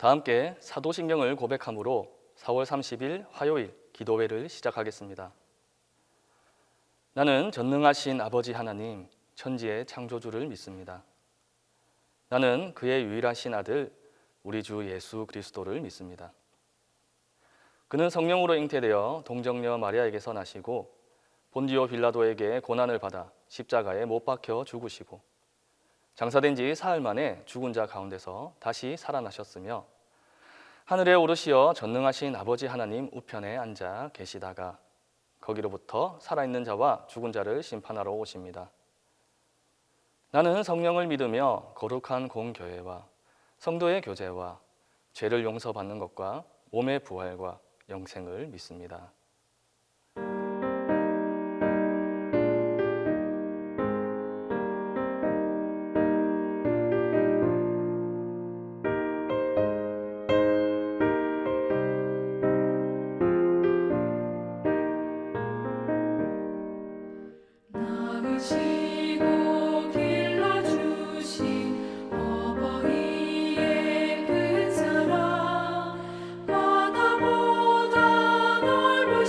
다 함께 사도신경을 고백함으로 4월 30일 화요일 기도회를 시작하겠습니다. 나는 전능하신 아버지 하나님, 천지의 창조주를 믿습니다. 나는 그의 유일하신 아들, 우리 주 예수 그리스도를 믿습니다. 그는 성령으로 잉태되어 동정녀 마리아에게서 나시고 본디오 빌라도에게 고난을 받아 십자가에 못 박혀 죽으시고 장사된 지 사흘 만에 죽은 자 가운데서 다시 살아나셨으며 하늘에 오르시어 전능하신 아버지 하나님 우편에 앉아 계시다가 거기로부터 살아있는 자와 죽은 자를 심판하러 오십니다. 나는 성령을 믿으며 거룩한 공교회와 성도의 교제와 죄를 용서받는 것과 몸의 부활과 영생을 믿습니다. 낳으시고 길러주신 어버이의 큰 사랑 바다보다 넓은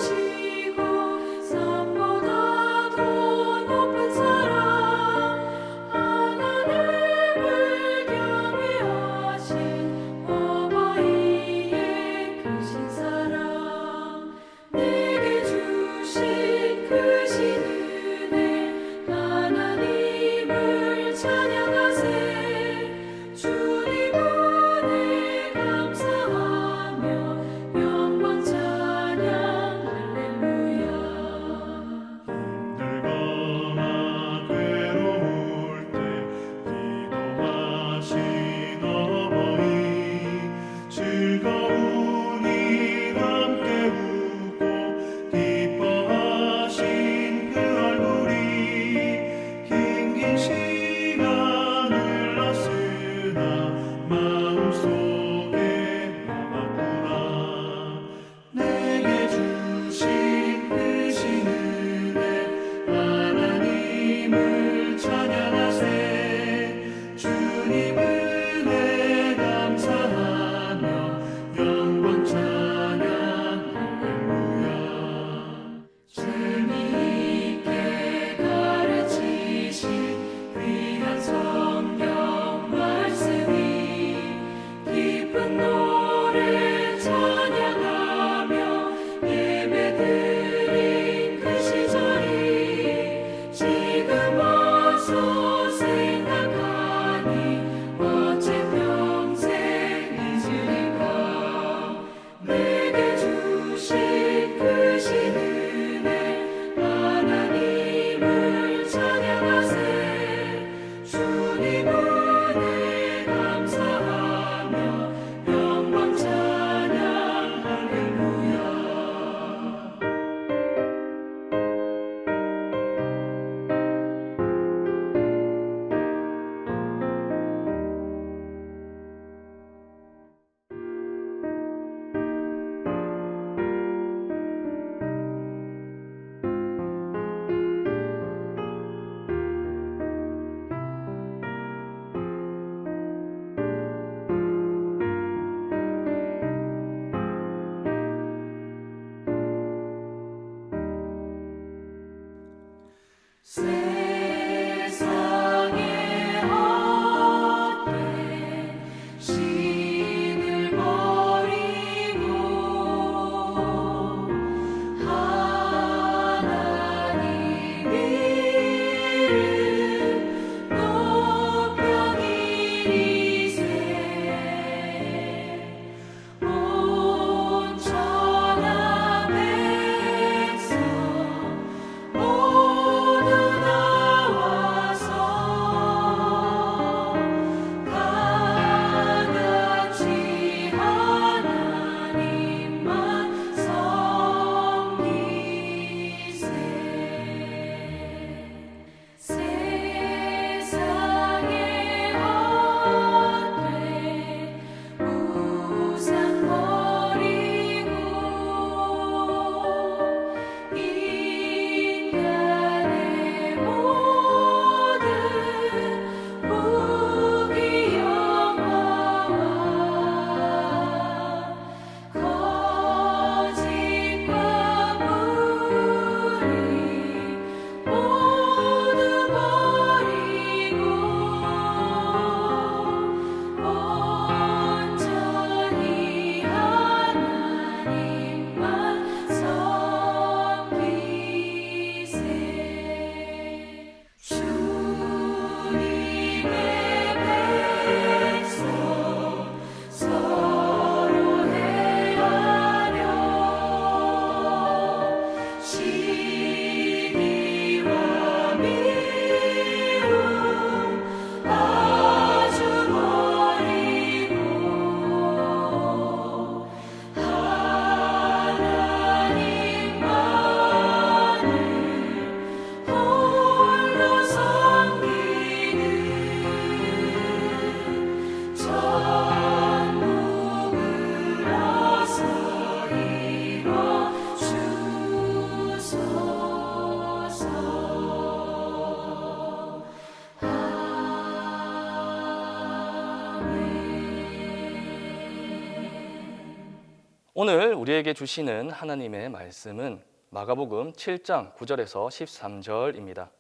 오늘 우리에게 주시는 하나님의 말씀은 마가복음 7장 9절에서 13절입니다.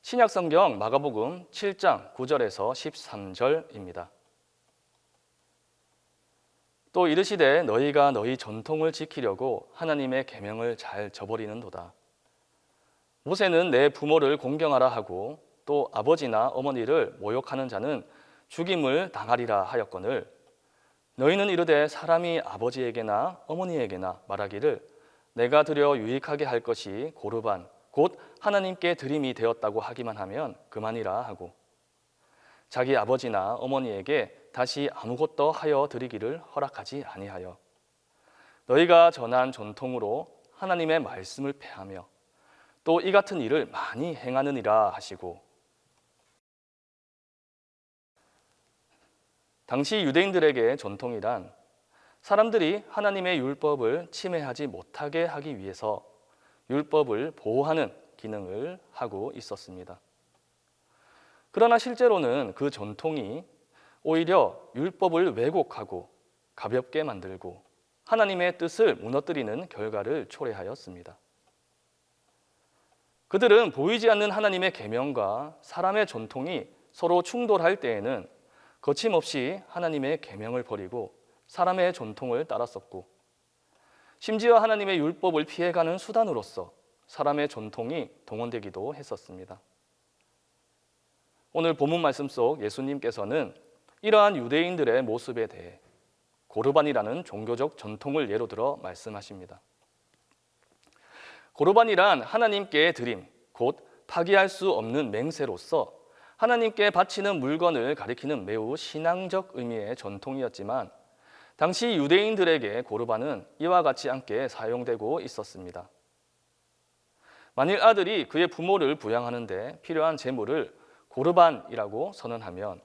신약성경 마가복음 7장 9절에서 13절입니다. 또 이르시되 너희가 너희 전통을 지키려고 하나님의 계명을 잘 저버리는도다. 모세는 내 부모를 공경하라 하고 또 아버지나 어머니를 모욕하는 자는 죽임을 당하리라 하였거늘 너희는 이르되 사람이 아버지에게나 어머니에게나 말하기를 내가 드려 유익하게 할 것이 고르반 곧 하나님께 드림이 되었다고 하기만 하면 그만이라 하고 자기 아버지나 어머니에게 다시 아무것도 하여 드리기를 허락하지 아니하여 너희가 전한 전통으로 하나님의 말씀을 폐하며 또 이 같은 일을 많이 행하느니라 하시고 당시 유대인들에게 전통이란 사람들이 하나님의 율법을 침해하지 못하게 하기 위해서 율법을 보호하는 기능을 하고 있었습니다. 그러나 실제로는 그 전통이 오히려 율법을 왜곡하고 가볍게 만들고 하나님의 뜻을 무너뜨리는 결과를 초래하였습니다. 그들은 보이지 않는 하나님의 계명과 사람의 전통이 서로 충돌할 때에는 거침없이 하나님의 계명을 버리고 사람의 전통을 따랐었고 심지어 하나님의 율법을 피해가는 수단으로서 사람의 전통이 동원되기도 했었습니다. 오늘 본문 말씀 속 예수님께서는 이러한 유대인들의 모습에 대해 고르반이라는 종교적 전통을 예로 들어 말씀하십니다. 고르반이란 하나님께 드림, 곧 파기할 수 없는 맹세로서 하나님께 바치는 물건을 가리키는 매우 신앙적 의미의 전통이었지만 당시 유대인들에게 고르반은 이와 같지 않게 사용되고 있었습니다. 만일 아들이 그의 부모를 부양하는데 필요한 재물을 고르반이라고 선언하면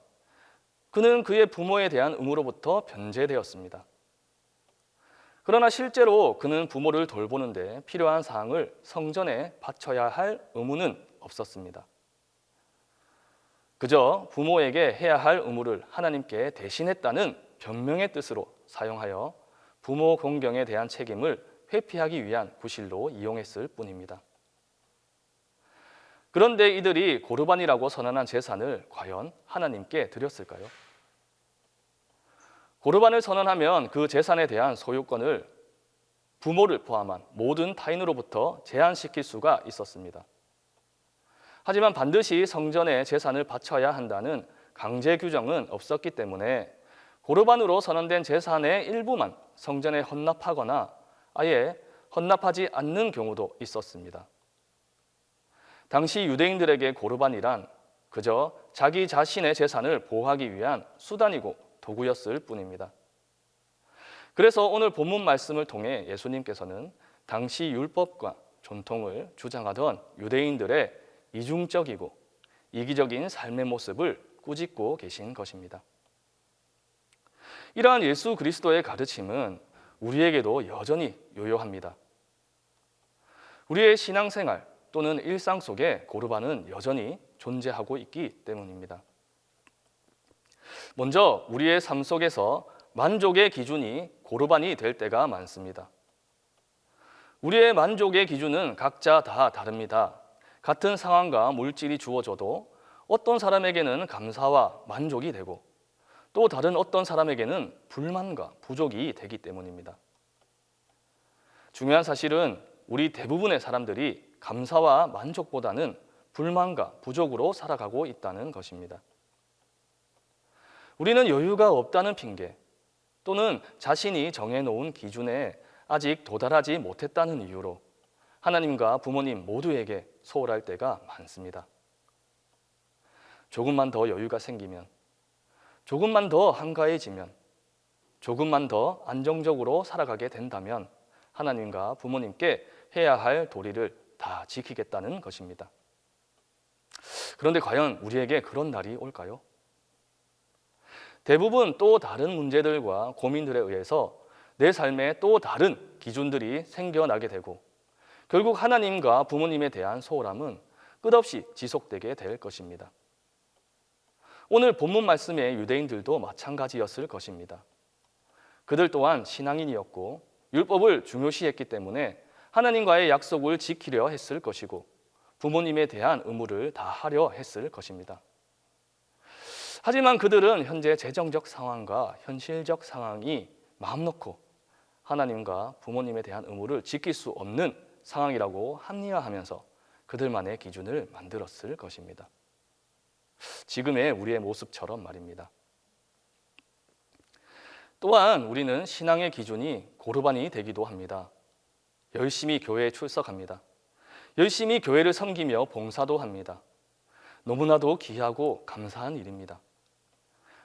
그는 그의 부모에 대한 의무로부터 변제되었습니다. 그러나 실제로 그는 부모를 돌보는데 필요한 사항을 성전에 바쳐야 할 의무는 없었습니다. 그저 부모에게 해야 할 의무를 하나님께 대신했다는 변명의 뜻으로 사용하여 부모 공경에 대한 책임을 회피하기 위한 구실로 이용했을 뿐입니다. 그런데 이들이 고르반이라고 선언한 재산을 과연 하나님께 드렸을까요? 고르반을 선언하면 그 재산에 대한 소유권을 부모를 포함한 모든 타인으로부터 제한시킬 수가 있었습니다. 하지만 반드시 성전에 재산을 바쳐야 한다는 강제 규정은 없었기 때문에 고르반으로 선언된 재산의 일부만 성전에 헌납하거나 아예 헌납하지 않는 경우도 있었습니다. 당시 유대인들에게 고르반이란 그저 자기 자신의 재산을 보호하기 위한 수단이고 도구였을 뿐입니다. 그래서 오늘 본문 말씀을 통해 예수님께서는 당시 율법과 전통을 주장하던 유대인들의 이중적이고 이기적인 삶의 모습을 꾸짖고 계신 것입니다. 이러한 예수 그리스도의 가르침은 우리에게도 여전히 요요합니다. 우리의 신앙생활 또는 일상 속에 고르반은 여전히 존재하고 있기 때문입니다. 먼저 우리의 삶 속에서 만족의 기준이 고르반이 될 때가 많습니다. 우리의 만족의 기준은 각자 다 다릅니다. 같은 상황과 물질이 주어져도 어떤 사람에게는 감사와 만족이 되고 또 다른 어떤 사람에게는 불만과 부족이 되기 때문입니다. 중요한 사실은 우리 대부분의 사람들이 감사와 만족보다는 불만과 부족으로 살아가고 있다는 것입니다. 우리는 여유가 없다는 핑계 또는 자신이 정해놓은 기준에 아직 도달하지 못했다는 이유로 하나님과 부모님 모두에게 소홀할 때가 많습니다. 조금만 더 여유가 생기면, 조금만 더 한가해지면, 조금만 더 안정적으로 살아가게 된다면 하나님과 부모님께 해야 할 도리를 다 지키겠다는 것입니다. 그런데 과연 우리에게 그런 날이 올까요? 대부분 또 다른 문제들과 고민들에 의해서 내 삶에 또 다른 기준들이 생겨나게 되고 결국 하나님과 부모님에 대한 소홀함은 끝없이 지속되게 될 것입니다. 오늘 본문 말씀의 유대인들도 마찬가지였을 것입니다. 그들 또한 신앙인이었고 율법을 중요시했기 때문에 하나님과의 약속을 지키려 했을 것이고 부모님에 대한 의무를 다하려 했을 것입니다. 하지만 그들은 현재 재정적 상황과 현실적 상황이 마음 놓고 하나님과 부모님에 대한 의무를 지킬 수 없는 상황이라고 합리화하면서 그들만의 기준을 만들었을 것입니다. 지금의 우리의 모습처럼 말입니다. 또한 우리는 신앙의 기준이 고르반이 되기도 합니다. 열심히 교회에 출석합니다. 열심히 교회를 섬기며 봉사도 합니다. 너무나도 귀하고 감사한 일입니다.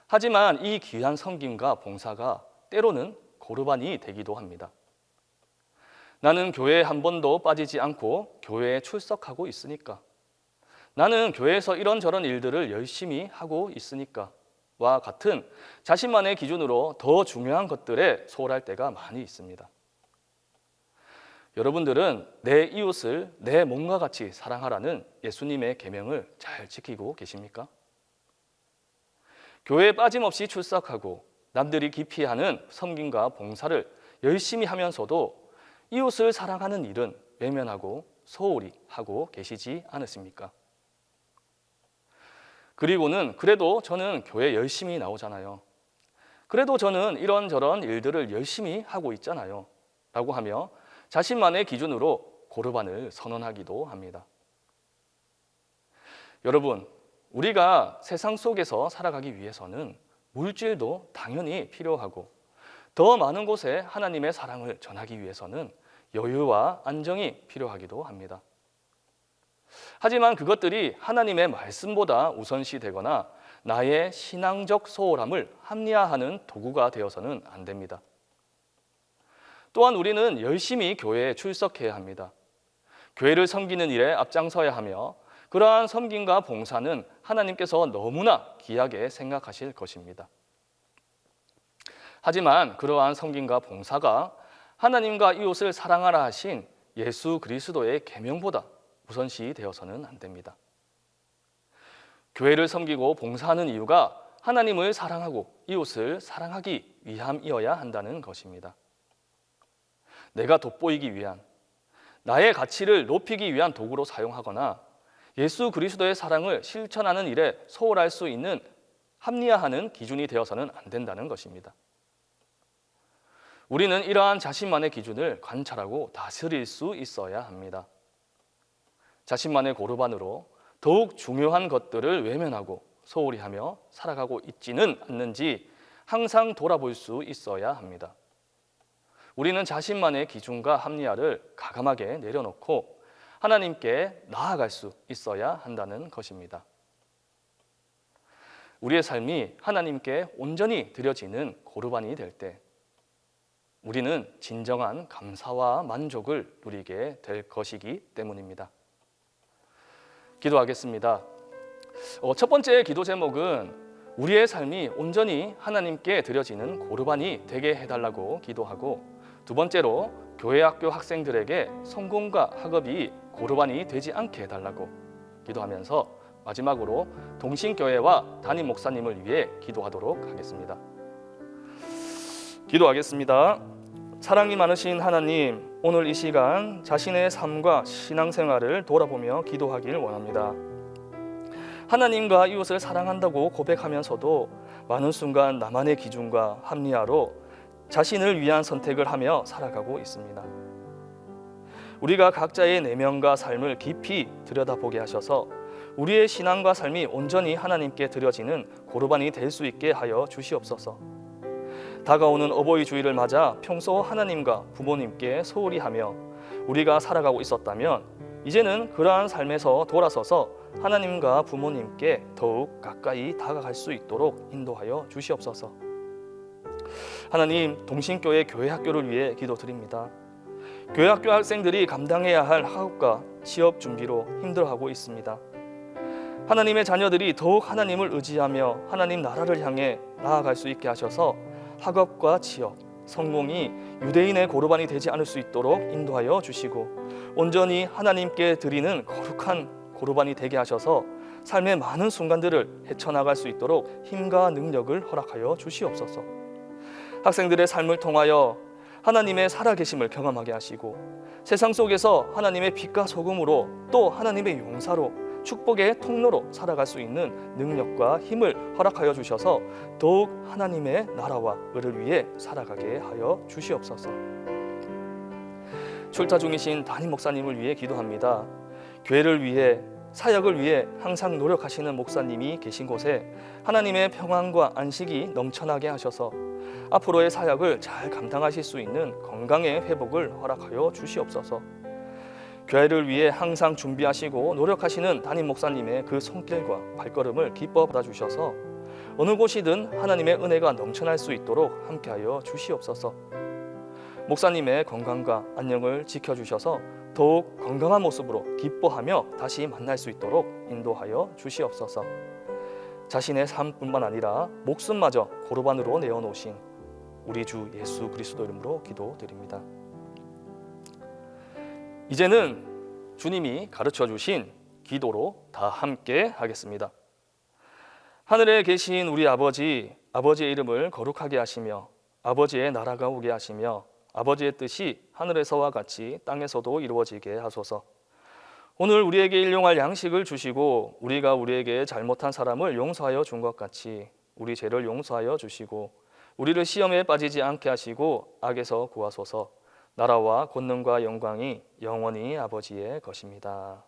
하지만 이 귀한 섬김과 봉사가 때로는 고르반이 되기도 합니다. 나는 교회에 한 번도 빠지지 않고 교회에 출석하고 있으니까, 나는 교회에서 이런저런 일들을 열심히 하고 있으니까 와 같은 자신만의 기준으로 더 중요한 것들에 소홀할 때가 많이 있습니다. 여러분들은 내 이웃을 내 몸과 같이 사랑하라는 예수님의 계명을 잘 지키고 계십니까? 교회에 빠짐없이 출석하고 남들이 기피하는 섬김과 봉사를 열심히 하면서도 이웃을 사랑하는 일은 외면하고 소홀히 하고 계시지 않으십니까? 그리고는 그래도 저는 교회 열심히 나오잖아요. 그래도 저는 이런저런 일들을 열심히 하고 있잖아요. 라고 하며 자신만의 기준으로 고르반을 선언하기도 합니다. 여러분, 우리가 세상 속에서 살아가기 위해서는 물질도 당연히 필요하고 더 많은 곳에 하나님의 사랑을 전하기 위해서는 여유와 안정이 필요하기도 합니다. 하지만 그것들이 하나님의 말씀보다 우선시 되거나 나의 신앙적 소홀함을 합리화하는 도구가 되어서는 안 됩니다. 또한 우리는 열심히 교회에 출석해야 합니다. 교회를 섬기는 일에 앞장서야 하며 그러한 섬김과 봉사는 하나님께서 너무나 귀하게 생각하실 것입니다. 하지만 그러한 섬김과 봉사가 하나님과 이웃을 사랑하라 하신 예수 그리스도의 계명보다 우선시 되어서는 안 됩니다. 교회를 섬기고 봉사하는 이유가 하나님을 사랑하고 이웃을 사랑하기 위함이어야 한다는 것입니다. 내가 돋보이기 위한, 나의 가치를 높이기 위한 도구로 사용하거나 예수 그리스도의 사랑을 실천하는 일에 소홀할 수 있는 합리화하는 기준이 되어서는 안 된다는 것입니다. 우리는 이러한 자신만의 기준을 관찰하고 다스릴 수 있어야 합니다. 자신만의 고르반으로 더욱 중요한 것들을 외면하고 소홀히 하며 살아가고 있지는 않는지 항상 돌아볼 수 있어야 합니다. 우리는 자신만의 기준과 합리화를 가감하게 내려놓고 하나님께 나아갈 수 있어야 한다는 것입니다. 우리의 삶이 하나님께 온전히 드려지는 고르반이 될 때 우리는 진정한 감사와 만족을 누리게 될 것이기 때문입니다. 기도하겠습니다. 첫 번째 기도 제목은 우리의 삶이 온전히 하나님께 드려지는 고르반이 되게 해달라고 기도하고, 두 번째로 교회 학교 학생들에게 성공과 학업이 고르반이 되지 않게 해달라고 기도하면서 마지막으로 동신교회와 담임 목사님을 위해 기도하도록 하겠습니다. 기도하겠습니다. 사랑이 많으신 하나님, 오늘 이 시간 자신의 삶과 신앙생활을 돌아보며 기도하길 원합니다. 하나님과 이웃을 사랑한다고 고백하면서도 많은 순간 나만의 기준과 합리화로 자신을 위한 선택을 하며 살아가고 있습니다. 우리가 각자의 내면과 삶을 깊이 들여다보게 하셔서 우리의 신앙과 삶이 온전히 하나님께 드려지는 고르반이 될 수 있게 하여 주시옵소서. 다가오는 어버이 주일을 맞아 평소 하나님과 부모님께 소홀히 하며 우리가 살아가고 있었다면 이제는 그러한 삶에서 돌아서서 하나님과 부모님께 더욱 가까이 다가갈 수 있도록 인도하여 주시옵소서. 하나님, 동신교회 교회 학교를 위해 기도드립니다. 교회 학교 학생들이 감당해야 할 학업과 취업 준비로 힘들어하고 있습니다. 하나님의 자녀들이 더욱 하나님을 의지하며 하나님 나라를 향해 나아갈 수 있게 하셔서 학업과 취업, 성공이 유대인의 고르반이 되지 않을 수 있도록 인도하여 주시고 온전히 하나님께 드리는 거룩한 고르반이 되게 하셔서 삶의 많은 순간들을 헤쳐나갈 수 있도록 힘과 능력을 허락하여 주시옵소서. 학생들의 삶을 통하여 하나님의 살아계심을 경험하게 하시고 세상 속에서 하나님의 빛과 소금으로 또 하나님의 용사로 축복의 통로로 살아갈 수 있는 능력과 힘을 허락하여 주셔서 더욱 하나님의 나라와 의를 위해 살아가게 하여 주시옵소서. 출타 중이신 담임 목사님을 위해 기도합니다. 교회를 위해 사역을 위해 항상 노력하시는 목사님이 계신 곳에 하나님의 평안과 안식이 넘쳐나게 하셔서 앞으로의 사역을 잘 감당하실 수 있는 건강의 회복을 허락하여 주시옵소서. 교회를 위해 항상 준비하시고 노력하시는 담임 목사님의 그 손길과 발걸음을 기뻐 받아주셔서 어느 곳이든 하나님의 은혜가 넘쳐날 수 있도록 함께하여 주시옵소서. 목사님의 건강과 안녕을 지켜주셔서 더욱 건강한 모습으로 기뻐하며 다시 만날 수 있도록 인도하여 주시옵소서. 자신의 삶뿐만 아니라 목숨마저 고르반으로 내어놓으신 우리 주 예수 그리스도 이름으로 기도드립니다. 이제는 주님이 가르쳐 주신 기도로 다 함께 하겠습니다. 하늘에 계신 우리 아버지, 아버지의 이름을 거룩하게 하시며 아버지의 나라가 오게 하시며 아버지의 뜻이 하늘에서와 같이 땅에서도 이루어지게 하소서. 오늘 우리에게 일용할 양식을 주시고 우리가 우리에게 잘못한 사람을 용서하여 준 것 같이 우리 죄를 용서하여 주시고 우리를 시험에 빠지지 않게 하시고 악에서 구하소서. 나라와 권능과 영광이 영원히 아버지의 것입니다.